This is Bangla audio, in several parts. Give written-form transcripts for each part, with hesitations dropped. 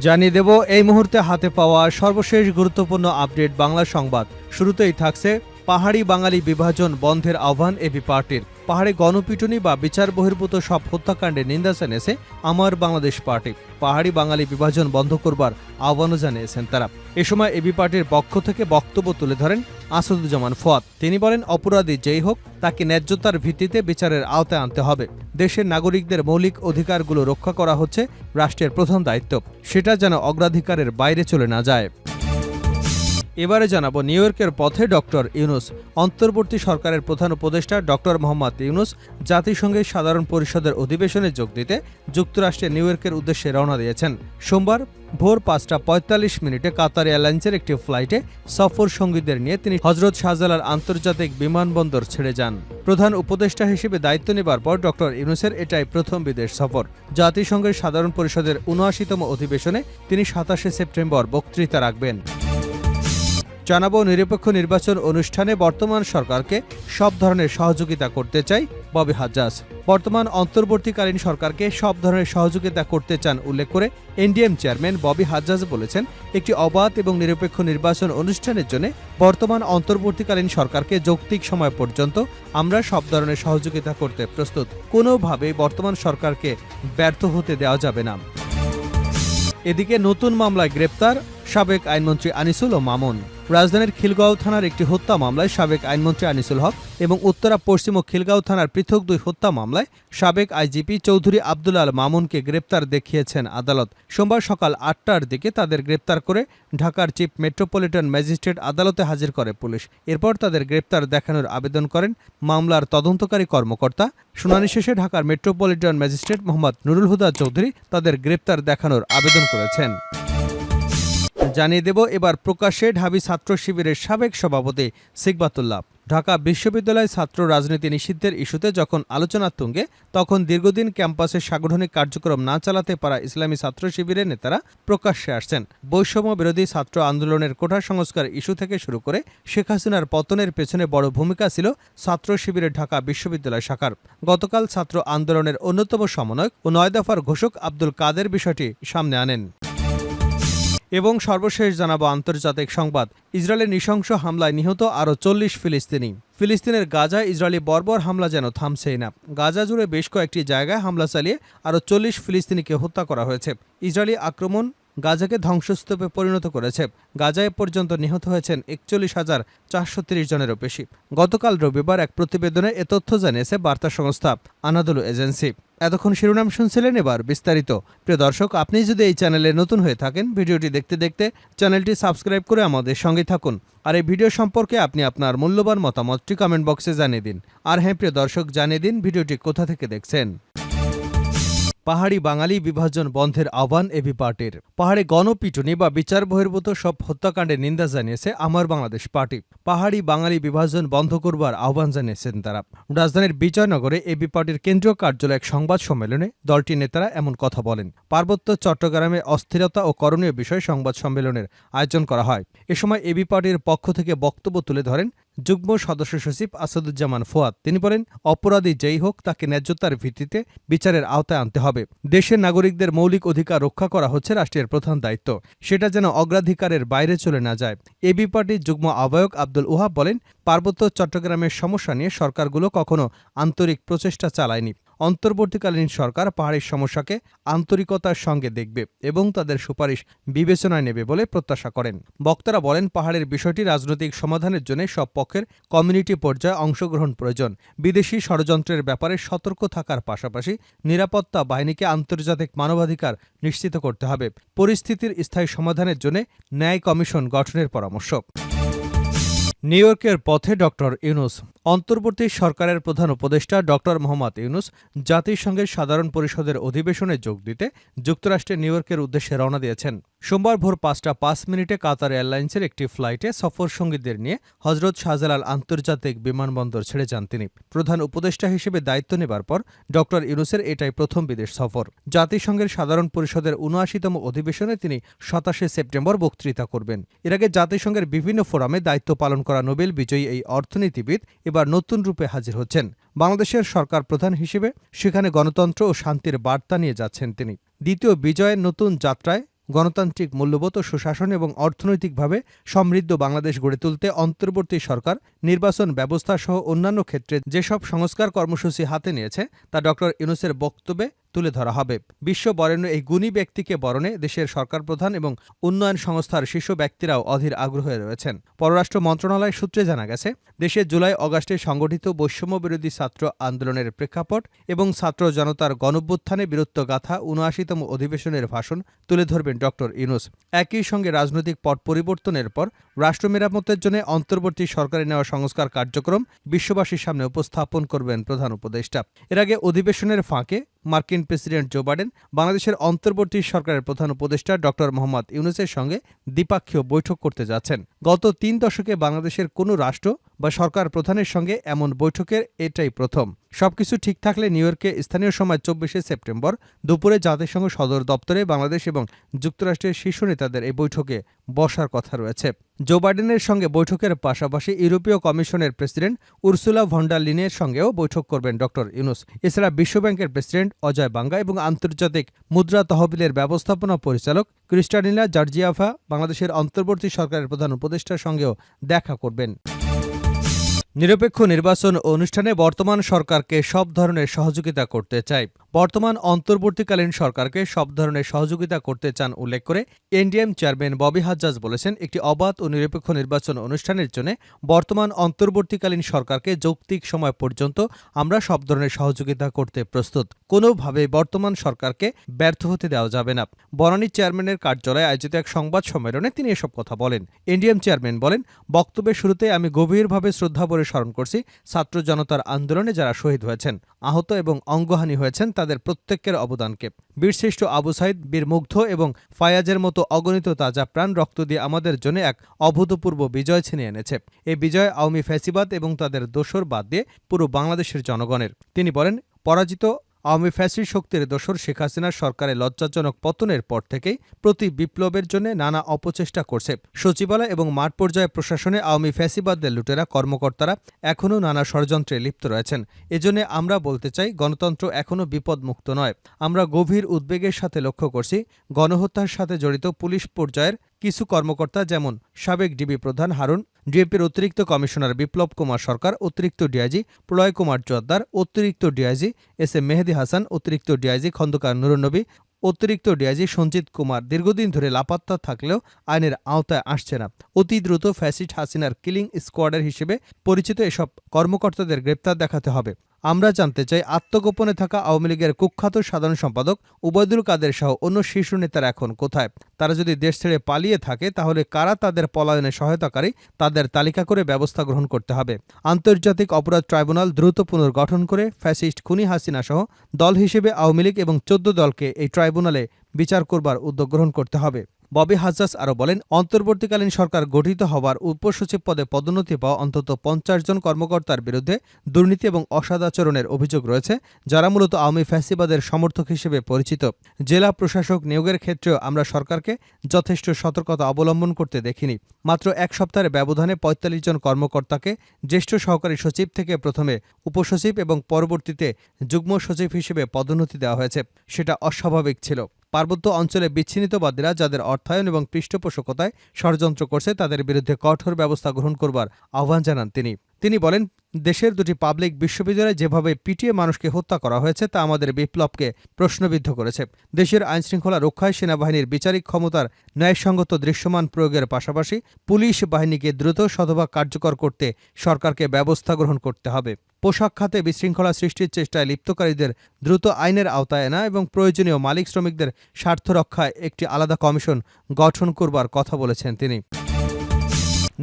জানিয়ে দেব এই মুহূর্তে হাতে পাওয়া সর্বশেষ গুরুত্বপূর্ণ আপডেট বাংলা সংবাদ। শুরুতেই থাকছে পাহাড়ি বাঙালি বিভাজন বন্ধের আহ্বান এবি পার্টির। পাহাড়ে গণপিটুনি বা বিচার বহির্ভূত সব হত্যাকাণ্ডে নিন্দা জানিয়েছে আমার বাংলাদেশ পার্টি। পাহাড়ি বাঙালি বিভাজন বন্ধ করবার আহ্বানও জানিয়েছেন তারা। এ সময় এবি পার্টির পক্ষ থেকে বক্তব্য তুলে ধরেন আসাদুজ্জামান ফুয়াদ। তিনি বলেন, অপরাধী যেই হোক তাকে ন্যায্যতার ভিত্তিতে বিচারের আওতায় আনতে হবে। দেশের নাগরিকদের মৌলিক অধিকারগুলো রক্ষা করা হচ্ছে রাষ্ট্রের প্রধান দায়িত্ব, সেটা যেন অগ্রাধিকারের বাইরে চলে না যায়। এবারে জানাবো নিউ ইয়র্কের পথে ডক্টর ইউনূস। অন্তর্বর্তী সরকারের প্রধান উপদেষ্টা ডক্টর মোহাম্মদ ইউনূস জাতিসংঘের সাধারণ পরিষদের অধিবেশনে যোগ দিতে যুক্তরাষ্ট্রের নিউ ইয়র্কের উদ্দেশ্যে রওনা দিয়েছেন। সোমবার ভোর 5:45 কাতার এয়ারলাইন্সের একটি ফ্লাইটে সফর সঙ্গীদের নিয়ে তিনি হজরত শাহজালাল আন্তর্জাতিক বিমানবন্দর ছেড়ে যান। প্রধান উপদেষ্টা হিসেবে দায়িত্ব নেবার পর ডক্টর ইউনূসের এটাই প্রথম বিদেশ সফর। জাতিসংঘের সাধারণ পরিষদের ৭৯তম অধিবেশনে তিনি ২৭ সেপ্টেম্বর বক্তৃতা রাখবেন। জানাবো নিরপেক্ষ নির্বাচন অনুষ্ঠানে বর্তমান সরকারকে সব ধরনের সহযোগিতা করতে চাই ববি হাজ্জাজ। বর্তমান অন্তর্বর্তীকালীন সরকারকে সব ধরনের সহযোগিতা করতে চান উল্লেখ করে এনডিএম চেয়ারম্যান ববি হাজ্জাজ বলেছেন, একটি অবাধ এবং নিরপেক্ষ নির্বাচন অনুষ্ঠানের জন্য বর্তমান অন্তর্বর্তীকালীন সরকারকে যৌক্তিক সময় পর্যন্ত আমরা সব ধরনের সহযোগিতা করতে প্রস্তুত। কোনোভাবেই বর্তমান সরকারকে ব্যর্থ হতে দেওয়া যাবে না। এদিকে নতুন মামলায় গ্রেপ্তার সাবেক আইনমন্ত্রী আনিসুল ও মামুন। রাজধানীর খিলগাঁও থানার একটি হত্যা মামলায় সাবেক আইনমন্ত্রী আনিসুল হক এবং উত্তরা পশ্চিম ও খিলগাঁও থানার পৃথক দুই হত্যা মামলায় সাবেক আইজিপি চৌধুরী আব্দুল আল মামুনকে গ্রেপ্তার দেখিয়েছেন আদালত। সোমবার সকাল ৮টার দিকে তাদের গ্রেপ্তার করে ঢাকার চিফ মেট্রোপলিটন ম্যাজিস্ট্রেট আদালতে হাজির করে পুলিশ। এরপর তাদের গ্রেপ্তার দেখানোর আবেদন করেন মামলার তদন্তকারী কর্মকর্তা। শুনানি শেষে ঢাকার মেট্রোপলিটন ম্যাজিস্ট্রেট মোহাম্মদ নুরুল হুদা চৌধুরী তাদের গ্রেপ্তার দেখানোর আবেদন করেছেন। জানিয়ে দেব এবার প্রকাশ্যে ঢাবি ছাত্র শিবিরের সাবেক সভাপতি সিকবাতুল্লাহ। ঢাকা বিশ্ববিদ্যালয় ছাত্র রাজনীতি নিষিদ্ধের ইস্যুতে যখন আলোচনা তুঙ্গে, তখন দীর্ঘদিন ক্যাম্পাসে সাংগঠনিক কার্যক্রম না চালাতে পারা ইসলামী ছাত্র শিবিরের নেতারা প্রকাশ্যে আসছেন। বৈষম্য বিরোধী ছাত্র আন্দোলনের কোটা সংস্কার ইস্যু থেকে শুরু করে শেখ হাসিনার পতনের পেছনে বড় ভূমিকা ছিল ছাত্র শিবিরের ঢাকা বিশ্ববিদ্যালয় শাখার। গতকাল ছাত্র আন্দোলনের অন্যতম সমন্বয়ক ও ৯ দফার ঘোষক আব্দুল কাদের বিষয়টি সামনে আনেন। এবং সর্বশেষ জানাবো আন্তর্জাতিক সংবাদ। ইসরায়েলের নৃশংস হামলায় নিহত আরও ৪০ ফিলিস্তিনি। ফিলিস্তিনের গাজায় ইসরায়েলি বর্বর হামলা যেন থামছেই না। গাজা জুড়ে বেশ কয়েকটি জায়গায় হামলা চালিয়ে আরও ৪০ ফিলিস্তিনিকে হত্যা করা হয়েছে। ইসরায়েলি আক্রমণ গাজাকে ধ্বংসস্তূপে পরিণত করেছে। গাজায় পর্যন্ত নিহত হয়েছেন ৪১,৪৩০ জনেরও বেশি। গতকাল রবিবার এক প্রতিবেদনে এ তথ্য জানিয়েছে বার্তা সংস্থা আনাদোলু এজেন্সি। এতক্ষণ শিরোনাম শুনছিলেন, এবার বিস্তারিত। প্রিয় দর্শক, আপনি যদি এই চ্যানেলে নতুন হয়ে থাকেন, ভিডিওটি দেখতে দেখতে চ্যানেলটি সাবস্ক্রাইব করে আমাদের সঙ্গে থাকুন। আর এই ভিডিও সম্পর্কে আপনি আপনার মূল্যবান মতামতটি কমেন্ট বক্সে জানিয়ে দিন। আর হ্যাঁ প্রিয় দর্শক, জানিয়ে দিন ভিডিওটি কোথা থেকে দেখছেন। পাহাড়ি বাঙালি বিভাজন বন্ধের আহ্বান এবি পার্টির। পাহাড়ে গণপিটুনি বা বিচার বহির্ভূত সব হত্যাকাণ্ডে নিন্দা জানিয়েছে আমার বাংলাদেশ পার্টি। পাহাড়ি বাঙালি বিভাজন বন্ধ করবার আহ্বান জানিয়েছেন তারা। রাজধানীর বিজয়নগরে এবি পার্টির কেন্দ্রীয় কার্যালয়ে এক সংবাদ সম্মেলনে দলটির নেতারা এমন কথা বলেন। পার্বত্য চট্টগ্রামে অস্থিরতা ও করণীয় বিষয়ে সংবাদ সম্মেলনের আয়োজন করা হয়। এ সময় এবি পার্টির পক্ষ থেকে বক্তব্য তুলে ধরেন যুগ্ম সদস্য সচিব আসাদুজ্জামান ফুয়াদ। তিনি বলেন, অপরাধী যেই হোক তাকে ন্যায্যতার ভিত্তিতে বিচারের আওতায় আনতে হবে। দেশের নাগরিকদের মৌলিক অধিকার রক্ষা করা হচ্ছে রাষ্ট্রের প্রধান দায়িত্ব, সেটা যেন অগ্রাধিকারের বাইরে চলে না যায়। এবি পার্টির যুগ্ম আহ্বায়ক আব্দুল ওহাব বলেন, পার্বত্য চট্টগ্রামের সমস্যা নিয়ে সরকারগুলো কখনো আন্তরিক প্রচেষ্টা চালায়নি। অন্তর্বর্তীকালীন সরকার পাহাড়ের সমস্যাকে আন্তরিকতার সঙ্গে দেখবে এবং তাদের সুপারিশ বিবেচনায় নেবে বলে প্রত্যাশা করেন। বক্তারা বলেন, পাহাড়ের বিষয়টি রাজনৈতিক সমাধানের জন্য সব পক্ষের কমিউনিটি পর্যায়ে অংশগ্রহণ প্রয়োজন। বিদেশি ষড়যন্ত্রের ব্যাপারে সতর্ক থাকার পাশাপাশি নিরাপত্তা বাহিনীকে আন্তর্জাতিক মানবাধিকার নিশ্চিত করতে হবে। পরিস্থিতির স্থায়ী সমাধানের জন্য ন্যায় কমিশন গঠনের পরামর্শ। নিউ ইয়র্কের পথে ডক্টর ইউনূস। অন্তর্বর্তী সরকারের প্রধান উপদেষ্টা ডক্টর মোহাম্মদ ইউনূস জাতিসংঘের সাধারণ পরিষদের অধিবেশনে যোগ দিতে যুক্তরাষ্ট্রের নিউ ইয়র্কের উদ্দেশ্যে রওনা দিয়েছেন। সোমবার ভোর ৫:০৫ কাতার এয়ারলাইন্সের একটি ফ্লাইটে সফর সঙ্গীদের নিয়ে হজরত শাহজালাল আন্তর্জাতিক বিমানবন্দর ছেড়ে যান তিনি। প্রধান উপদেষ্টা হিসেবে দায়িত্ব নেবার পর ডক্টর ইউনূসের এটাই প্রথম বিদেশ সফর। জাতিসংঘের সাধারণ পরিষদের ৭৯তম অধিবেশনে তিনি ২৭ সেপ্টেম্বর বক্তৃতা করবেন। এর আগে জাতিসংঘের বিভিন্ন ফোরামে দায়িত্ব পালন করা নোবেল বিজয়ী এই অর্থনীতিবিদ এবার নতুন রূপে হাজির হচ্ছেন। বাংলাদেশের সরকার প্রধান হিসেবে সেখানে গণতন্ত্র ও শান্তির বার্তা নিয়ে যাচ্ছেন তিনি। দ্বিতীয় বিজয়ের নতুন যাত্রায় গণতান্ত্রিক মূল্যবোধ ও সুশাসন এবং অর্থনৈতিকভাবে সমৃদ্ধ বাংলাদেশ গড়ে তুলতে অন্তর্বর্তী সরকার নির্বাচন ব্যবস্থা সহ অন্যান্য ক্ষেত্রে যেসব সংস্কার কর্মসূচি হাতে নিয়েছে তা ড. ইউনূসের বক্তব্যে তুলে ধরা হবে। বিশ্ব বরেণ্য এই গুণী ব্যক্তিকে বরণে দেশের সরকার প্রধান এবং উন্নয়ন সংস্থার শীর্ষ ব্যক্তিরাও অধীর আগ্রহে রয়েছেন। পররাষ্ট্র মন্ত্রণালয় সূত্রে জানা গেছে, দেশে জুলাই অগাস্টে সংগঠিত বৈষম্যবিরোধী ছাত্র আন্দোলনের প্রেক্ষাপট এবং ছাত্র জনতার গণঅভ্যুত্থানে বীরত্বগাথা ৭৯তম অধিবেশনের ভাষণ তুলে ধরবেন ড. ইউনূস। একই সঙ্গে রাজনৈতিক পট পরিবর্তনের পর রাষ্ট্র মেরামতের জন্য অন্তর্বর্তী সরকারের নেওয়া সংস্কার কার্যক্রম বিশ্ববাসীর সামনে উপস্থাপন করবেন প্রধান উপদেষ্টা। এর আগে অধিবেশনের ফাঁকে মার্কিন প্রেসিডেন্ট জো বাইডেন বাংলাদেশের অন্তর্বর্তী সরকারের প্রধান উপদেষ্টা ড. মোহাম্মদ ইউনূসের সঙ্গে দ্বিপাক্ষীয় বৈঠক করতে যাচ্ছেন। গত ৩ দশকে বাংলাদেশের কোনো রাষ্ট্র বা সরকার প্রধানের সঙ্গে এমন বৈঠকের এটাই প্রথম। সবকিছু ঠিক থাকলে নিউ ইয়র্কে স্থানীয় সময় ২৪শে সেপ্টেম্বর দুপুরে জাতিসংঘ সদর দপ্তরে বাংলাদেশ এবং যুক্তরাষ্ট্রের শীর্ষ নেতাদের এই বৈঠকে বসার কথা রয়েছে। জো বাইডেনের সঙ্গে বৈঠকের পাশাপাশি ইউরোপীয় কমিশনের প্রেসিডেন্ট উর্সুলা ভন ডার লিনের সঙ্গেও বৈঠক করবেন ড. ইউনূস। এছাড়া বিশ্বব্যাংকের প্রেসিডেন্ট অজয় বাঙ্গা এবং আন্তর্জাতিক মুদ্রা তহবিলের ব্যবস্থাপনা পরিচালক ক্রিস্টালিনা জর্জিয়েভা বাংলাদেশের অন্তর্বর্তী সরকারের প্রধান উপদেষ্টার সঙ্গেও দেখা করবেন। নিরপেক্ষ নির্বাচন অনুষ্ঠানে বর্তমান সরকারকে সব ধরনের সহযোগিতা করতে চাই। বর্তমান অন্তর্বর্তীকালীন সরকারকে সব ধরনের সহযোগিতা করতে চান উল্লেখ করে এনডিএম চেয়ারম্যান ববি হাজ্জাজ বলেছেন, একটি অবাধ ও নিরপেক্ষ নির্বাচন অনুষ্ঠানের জন্য বর্তমান অন্তর্বর্তীকালীন সরকারকে যৌক্তিক সময় পর্যন্ত আমরা সব ধরনের সহযোগিতা করতে প্রস্তুত। কোনোভাবে বর্তমান সরকারকে ব্যর্থ হতে দেওয়া যাবে না। বনানী চেয়ারম্যানের কার্যালয়ে আয়োজিত এক সংবাদ সম্মেলনে তিনি এসব কথা বলেন। এনডিএম চেয়ারম্যান বলেন, বক্তব্যের শুরুতে আমি গভীরভাবে শ্রদ্ধাভরে স্মরণ করছি ছাত্র জনতার আন্দোলনে যারা শহীদ হয়েছেন, আহত এবং অঙ্গহানি হয়েছেন তাদের প্রত্যেকের অবদানকে। বীরশ্রেষ্ঠ আবু সাইদ, বীর মুগ্ধ এবং ফায়াজের মতো অগণিত তাজা প্রাণ রক্ত দিয়ে আমাদের জন্য এক অভূতপূর্ব বিজয় ছিনিয়ে এনেছে। এই বিজয় আওয়ামী ফ্যাসিবাদ এবং তাদের দোসর বাদ দিয়ে পুরো বাংলাদেশের জনগণের। তিনি বলেন, পরাজিত আওয়ামী ফ্যাসিস্ট শক্তির দোসর শেখ হাসিনার সরকারের লজ্জাজনক পতনের পর থেকেই প্রতি বিপ্লবের জন্য নানা অপচেষ্টা করছে। সচিবালয় এবং মাঠ পর্যায়ে প্রশাসনে আওয়ামী ফ্যাসিবাদদের লুটেরা কর্মকর্তারা এখনও নানা ষড়যন্ত্রে লিপ্ত রয়েছেন। এজন্য আমরা বলতে চাই, গণতন্ত্র এখনও বিপদমুক্ত নয়। আমরা গভীর উদ্বেগের সাথে লক্ষ্য করছি গণহত্যার সাথে জড়িত পুলিশ পর্যায়ের কিছু কর্মকর্তা, যেমন সাবেক ডিবি প্রধান হারুন, ডিএমপির অতিরিক্ত কমিশনার বিপ্লব কুমার সরকার, অতিরিক্ত ডিআইজি প্রলয় কুমার জোয়ারদার, অতিরিক্ত ডিআইজি এস এম মেহেদী হাসান, অতিরিক্ত ডিআইজি খন্দকার নুরুন্নবী, অতিরিক্ত ডিআইজি সঞ্জিত কুমার দীর্ঘদিন ধরে লাপাত্তা থাকলেও আইনের আওতায় আসছে না। অতি দ্রুত ফ্যাসিস্ট হাসিনার কিলিং স্কোয়াডের হিসেবে পরিচিত এসব কর্মকর্তাদের গ্রেপ্তার দেখাতে হবে। আমরা জানতে চাই, আত্মগোপনে থাকা আওয়ামী লীগের কুখ্যাত সাধারণ সম্পাদক ওবায়দুল কাদের সহ অন্য শীর্ষ নেতারা এখন কোথায়? তারা যদি দেশ ছেড়ে পালিয়ে থাকে তাহলে কারা তাদের পলায়নে সহায়তাকারী তাদের তালিকা করে ব্যবস্থা গ্রহণ করতে হবে। আন্তর্জাতিক অপরাধ ট্রাইব্যুনাল দ্রুত পুনর্গঠন করে ফ্যাসিস্ট খুনি হাসিনা সহ দল হিসেবে আওয়ামী লীগ এবং ১৪ দলকে এই ট্রাইব্যুনালে বিচার করবার উদ্যোগ গ্রহণ করতে হবে। ববি হাজ্জাজ আরও বলেন, অন্তর্বর্তীকালীন সরকার গঠিত হওয়ার উপসচিব পদে পদোন্নতি পাওয়া অন্তত ৫০ জন কর্মকর্তার বিরুদ্ধে দুর্নীতি এবং অসদাচরণের অভিযোগ রয়েছে, যারা মূলত আওয়ামী ফ্যাসিবাদের সমর্থক হিসেবে পরিচিত। জেলা প্রশাসক নিয়োগের ক্ষেত্রেও আমরা সরকারকে যথেষ্ট সতর্কতা অবলম্বন করতে দেখিনি। মাত্র এক সপ্তাহের ব্যবধানে ৪৫ জন কর্মকর্তাকে জ্যেষ্ঠ সহকারী সচিব থেকে প্রথমে উপসচিব এবং পরবর্তীতে যুগ্ম সচিব হিসেবে পদোন্নতি দেওয়া হয়েছে। সেটা অস্বাভাবিক ছিল। পার্বত্য অঞ্চলে বিচ্ছিন্নতাবাদীরা যাদের অর্থায়ন এবং পৃষ্ঠপোষকতায় ষড়যন্ত্র করছে তাদের বিরুদ্ধে কঠোর ব্যবস্থা গ্রহণ করবার আহ্বান জানান তিনি বলেন, দেশের দুটি পাবলিক বিশ্ববিদ্যালয়ে যেভাবে পিটিয়ে মানুষকে হত্যা করা হয়েছে তা আমাদের বিপ্লবকে প্রশ্নবিদ্ধ করেছে। দেশের আইনশৃঙ্খলা রক্ষায় সেনাবাহিনীর বিচারিক ক্ষমতার ন্যায়সঙ্গত দৃশ্যমান প্রয়োগের পাশাপাশি পুলিশ বাহিনীকে দ্রুত শতভাগ কার্যকর করতে সরকারকে ব্যবস্থা গ্রহণ করতে হবে। পোশাক খাতে বিশৃঙ্খলা সৃষ্টির চেষ্টায় লিপ্তকারীদের দ্রুত আইনের আওতায় আনা এবং প্রয়োজনীয় মালিক শ্রমিকদের স্বার্থ রক্ষায় একটি আলাদা কমিশন গঠন করবার কথা বলেছেন তিনি।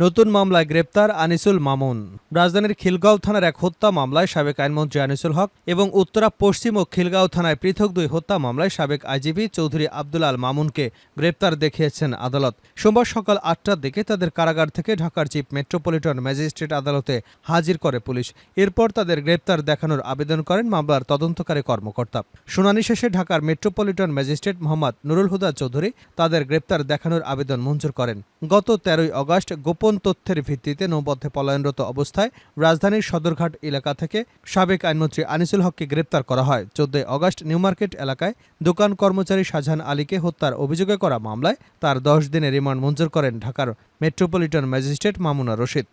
নতুন মামলায় গ্রেপ্তার আনিসুল মামুন। রাজধানীর খিলগাঁও থানার এক হত্যা মামলায় সাবেক আইনমন্ত্রী আনিসুল হক এবং উত্তরা পশ্চিম ও খিলগাঁও থানায় পৃথক দুই হত্যা মামলায় সাবেক আইজিপি চৌধুরী আব্দুল আল মামুনকে গ্রেপ্তার দেখিয়েছেন আদালত। সোমবার সকাল ৮টার দিকে তাদের কারাগার থেকে ঢাকার চিফ মেট্রোপলিটন ম্যাজিস্ট্রেট আদালতে হাজির করে পুলিশ। এরপর তাদের গ্রেপ্তার দেখানোর আবেদন করেন মামলার তদন্তকারী কর্মকর্তা। শুনানি শেষে ঢাকার মেট্রোপলিটন ম্যাজিস্ট্রেট মোহাম্মদ নুরুল হুদা চৌধুরী তাদের গ্রেপ্তার দেখানোর আবেদন মঞ্জুর করেন। গত ১৩ই আগস্ট গোপন গোপন তথ্যের ভিত্তিতে নৌপথে পলায়নরত অবস্থায় রাজধানীর সদরঘাট এলাকা থেকে সাবেক আইনমন্ত্রী আনিসুল হককে গ্রেপ্তার করা হয়। 14 আগস্ট নিউমার্কেট এলাকায় দোকান কর্মচারী শাহজাহান আলীকে হত্যার অভিযোগে করা মামলায় তার 10 দিনের রিমান্ড মঞ্জুর করেন ঢাকার মেট্রোপলিটন ম্যাজিস্ট্রেট মামুনা রশিদ।